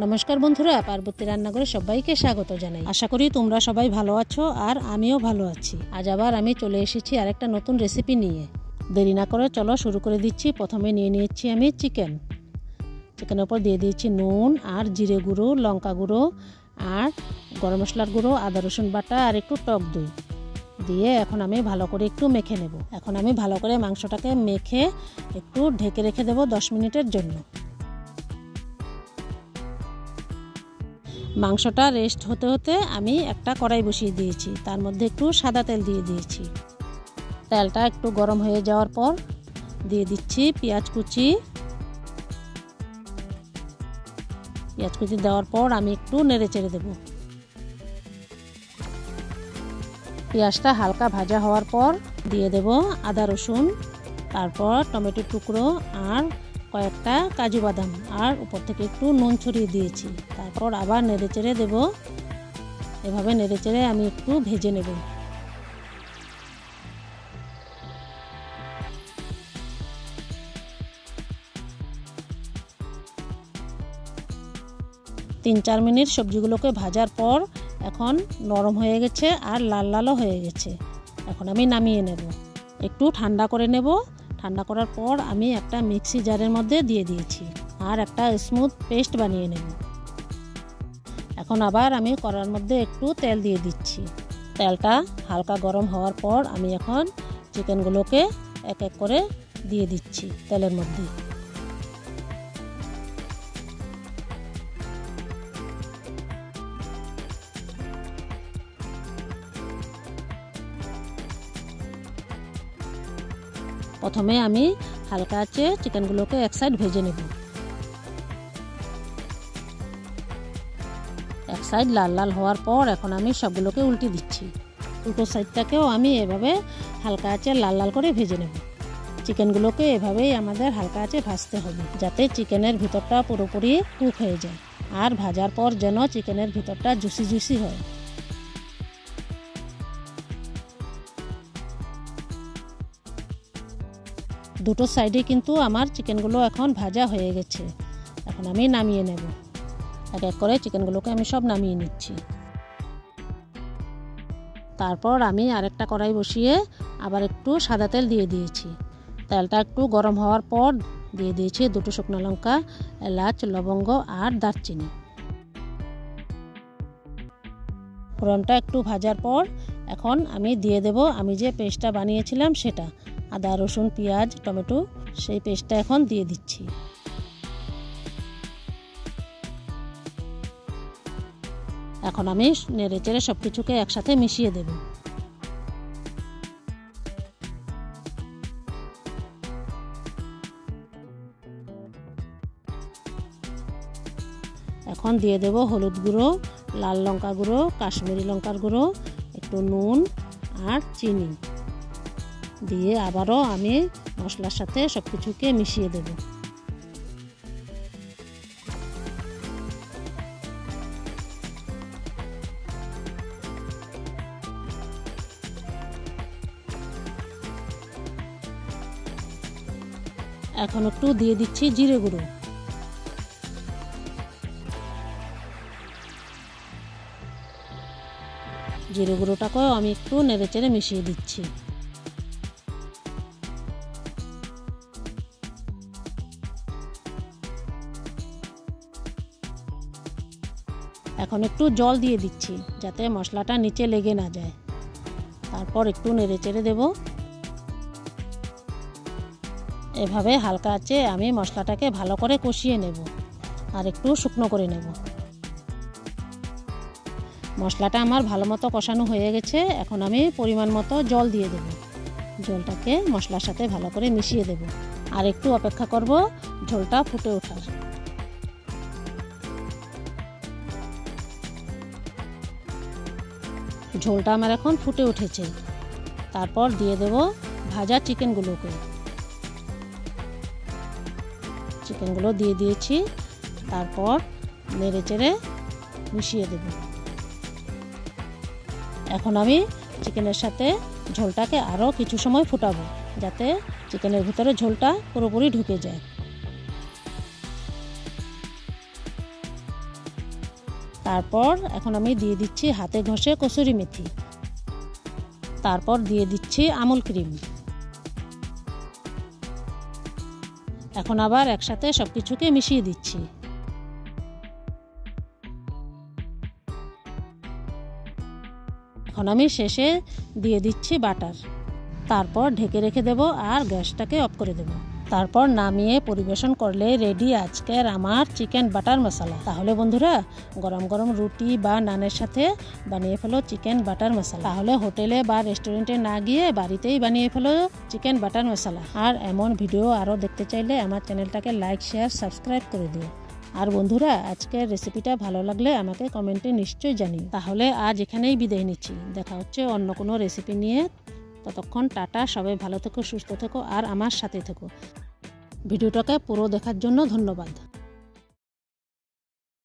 নমস্কার বন্ধুরা, পার্বতী রান্নাঘরে সবাইকে স্বাগত জানাই। আশা করি তোমরা সবাই ভালো আছো আর আমিও ভালো আছি। আজ আবার আমি চলে এসেছি আরেকটা নতুন রেসিপি নিয়ে। দেরি না করে চলো শুরু করে দিচ্ছি। প্রথমে নিয়ে নিয়েছি আমি চিকেনের উপর দিয়ে দিয়েছি নুন আর জিরে গুঁড়ো, লঙ্কা গুঁড়ো আর গরম মশলার গুঁড়ো, আদা রসুন বাটা আর একটু টক দই দিয়ে এখন আমি ভালো করে একটু মেখে নেব। এখন আমি ভালো করে মাংসটাকে মেখে একটু ঢেকে রেখে দেবো 10 মিনিটের জন্য। মাংসটা রেস্ট হতে হতে আমি একটা কড়াই বসিয়ে দিয়েছি, তার মধ্যে একটু সাদা তেল দিয়ে দিয়েছি। তেলটা একটু গরম হয়ে যাওয়ার পর দিয়ে দিচ্ছি পেঁয়াজ কুচি দেওয়ার পর আমি একটু নেড়ে চেড়ে দেব। পেঁয়াজটা হালকা ভাজা হওয়ার পর দিয়ে দেব আদা রসুন, তারপর টমেটোর টুকরো আর কয়েকটা কাজু বাদাম আর উপর থেকে একটু নুন ছড়িয়ে দিয়েছি। তারপর আবার নেড়ে চেড়ে দেব। এভাবে নেড়ে চেড়ে আমি একটু ভেজে নেব। তিন চার মিনিট সবজিগুলোকে ভাজার পর এখন নরম হয়ে গেছে আর লাল লালও হয়ে গেছে। এখন আমি নামিয়ে নেব, একটু ঠান্ডা করে নেব। ঠান্ডা করার পর আমি একটা মিক্সি জারের মধ্যে দিয়ে দিয়েছি আর একটা স্মুথ পেস্ট বানিয়ে নেব। এখন আবার আমি কড়াইয়ের মধ্যে একটু তেল দিয়ে দিচ্ছি। তেলটা হালকা গরম হওয়ার পর আমি এখন চিকেনগুলোকে এক এক করে দিয়ে দিচ্ছি তেলের মধ্যে। প্রথমে আমি হালকা আঁচে চিকেনগুলোকে এক সাইড ভেজে নেব। এক সাইড লাল লাল হওয়ার পর এখন আমি সবগুলোকে উল্টে দিচ্ছি। উল্টো সাইডটাকেও আমি এভাবে হালকা আঁচে লাল লাল করে ভেজে নেব। চিকেনগুলোকে এভাবেই আমাদের হালকা আঁচে ভাজতে হবে, যাতে চিকেনের ভিতরটা পুরোপুরি কুক হয়ে যায় আর ভাজার পর যেন চিকেনের ভিতরটা জুসি জুসি হয়। দুটো সাইডে কিন্তু আমার চিকেনগুলো এখন ভাজা হয়ে গেছে। এখন আমি নামিয়ে নেব। এক এক করে চিকেনগুলোকে আমি সব নামিয়ে নিচ্ছি। তারপর আমি আরেকটা কড়াই বসিয়ে আবার একটু সাদা তেল দিয়ে দিয়েছি। তেলটা একটু গরম হওয়ার পর দিয়ে দিয়েছি দুটো শুকনো লঙ্কা, এলাচ, লবঙ্গ আর দারচিনি। ফোড়নটা একটু ভাজার পর এখন আমি দিয়ে দেব আমি যে পেস্টটা বানিয়েছিলাম সেটা, আদা রসুন পেঁয়াজ টমেটো, সেই পেস্টটা এখন দিয়ে দিচ্ছি। এখন আমি নেড়ে চেড়ে সব কিছুকে একসাথে মিশিয়ে দেব। এখন দিয়ে দেব হলুদ গুঁড়ো, লাল লঙ্কা গুঁড়ো, কাশ্মীরি লঙ্কার গুঁড়ো, একটু নুন আর চিনি দিয়ে আবারও আমি মশলার সাথে সব কিছুকে মিশিয়ে দেব। এখন একটু দিয়ে দিচ্ছি জিরে গুঁড়ো। জিরে গুঁড়োটাকেও আমি একটু নেড়ে চেড়ে মিশিয়ে দিচ্ছি। এখন একটু জল দিয়ে দিচ্ছি যাতে মশলাটা নিচে লেগে না যায়। তারপর একটু নেড়ে চেড়ে দেব। এভাবে হালকা আঁচে আমি মশলাটাকে ভালো করে কষিয়ে নেব আর একটু শুকনো করে নেব। মশলাটা আমার ভালো মতো কষানো হয়ে গেছে। এখন আমি পরিমাণ মতো জল দিয়ে দেব। জলটাকে মশলার সাথে ভালো করে মিশিয়ে দেব আর একটু অপেক্ষা করব ঝোলটা ফুটে ওঠার। ঝোলটা আমার এখন ফুটে উঠেছে। তারপর দিয়ে দেব ভাজা চিকেনগুলোকে। চিকেনগুলো দিয়ে দিয়েছি। তারপর নেড়ে চেড়ে মিশিয়ে দেব। এখন আমি চিকেনের সাথে ঝোলটাকে আরও কিছু সময় ফুটাবো, যাতে চিকেনের ভিতরে ঝোলটা পুরোপুরি ঢুকে যায়। তারপর এখন আমি দিয়ে দিচ্ছি হাতে ঘষে কসুরি মেথি, তারপর দিয়ে দিচ্ছি আমুল ক্রিম। এখন আবার একসাথে সবকিছুকে মিশিয়ে দিচ্ছি। এখন আমি শেষে দিয়ে দিচ্ছি বাটার, তারপর ঢেকে রেখে দেব আর গ্যাসটাকে অফ করে দেব। তারপর নামিয়ে পরিবেশন করলে রেডি আজকের আমার চিকেন বাটার মশলা। তাহলে বন্ধুরা গরম গরম রুটি বা নানের সাথে বানিয়ে ফেলো চিকেন বাটার মশলা। তাহলে হোটেলে বা রেস্টুরেন্টে না গিয়ে বাড়িতেই বানিয়ে ফেলো চিকেন বাটার মশলা। আর এমন ভিডিও আরও দেখতে চাইলে আমার চ্যানেলটাকে লাইক শেয়ার সাবস্ক্রাইব করে দিও। আর বন্ধুরা আজকের রেসিপিটা ভালো লাগলে আমাকে কমেন্টে নিশ্চয়ই জানিও। তাহলে আজ এখানেই বিদায় নিচ্ছি, দেখা হচ্ছে অন্য কোনো রেসিপি নিয়ে। ততক্ষণ টাটা, সবাই ভালো থেকো, সুস্থ থেকো আর আমার সাথে থেকো। ভিডিওটাকে পুরো দেখার জন্য ধন্যবাদ।